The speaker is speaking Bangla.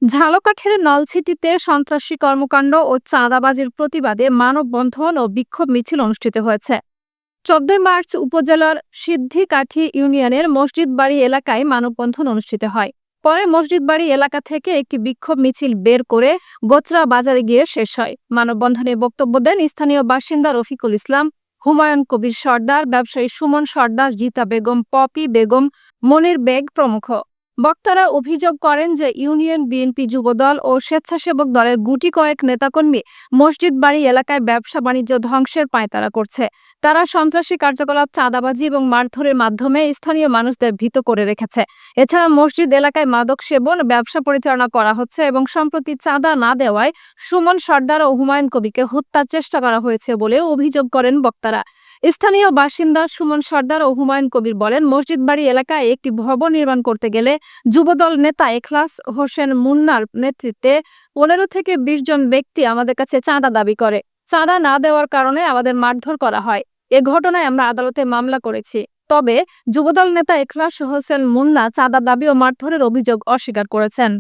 ঝালকাঠির নলছিটিতে সন্ত্রাসী কর্মকাণ্ড ও চাঁদাবাজির প্রতিবাদে মানববন্ধন ও বিক্ষোভ মিছিল অনুষ্ঠিত হয়েছে। ১৪ মার্চ উপজেলার সিদ্ধিকাঠি ইউনিয়নের মসজিদ বাড়ি এলাকায় মানববন্ধন অনুষ্ঠিত হয়। পরে মসজিদ বাড়ি এলাকা থেকে একটি বিক্ষোভ মিছিল বের করে গোচরা বাজারে গিয়ে শেষ হয়। মানববন্ধনে বক্তব্য দেন স্থানীয় বাসিন্দা রফিকুল ইসলাম, হুমায়ুন কবির সর্দার, ব্যবসায়ী সুমন সর্দার, রীতা বেগম, পপি বেগম, মনির বেগ প্রমুখ। বক্তারা অভিযোগ করেন যে ইউনিয়ন বিএনপি যুবদল ও স্বেচ্ছাসেবক দলের গুটি কয়েক নেতাকর্মী মসজিদ বাড়ি এলাকায় ব্যবসা বাণিজ্য ধ্বংসের পাঁয়তারা করছে। তারা সন্ত্রাসী কার্যকলাপ, চাঁদাবাজি এবং মারধরের মাধ্যমে স্থানীয় মানুষদের ভীত করে রেখেছে। এছাড়া মসজিদ এলাকায় মাদক সেবন, ব্যবসা পরিচালনা করা হচ্ছে এবং সম্প্রতি চাঁদা না দেওয়ায় সুমন সর্দার ও হুমায়ুন কবিরকে হত্যার চেষ্টা করা হয়েছে বলে অভিযোগ করেন বক্তারা। স্থানীয় বাসিন্দা সুমন সর্দার ও হুমায়ুন কবির বলেন, মসজিদ বাড়ি এলাকায় একটি ভবন নির্মাণ করতে গেলে যুবদল নেতা এখলাস হোসেন মুন্নার নেতৃত্বে ১৫ থেকে ২০ জন ব্যক্তি আমাদের কাছে চাঁদা দাবি করে। চাঁদা না দেওয়ার কারণে আমাদের মারধর করা হয়। এ ঘটনায় আমরা আদালতে মামলা করেছি। তবে যুবদল নেতা এখলাস হোসেন মুন্না চাঁদা দাবি ও মারধরের অভিযোগ অস্বীকার করেছেন।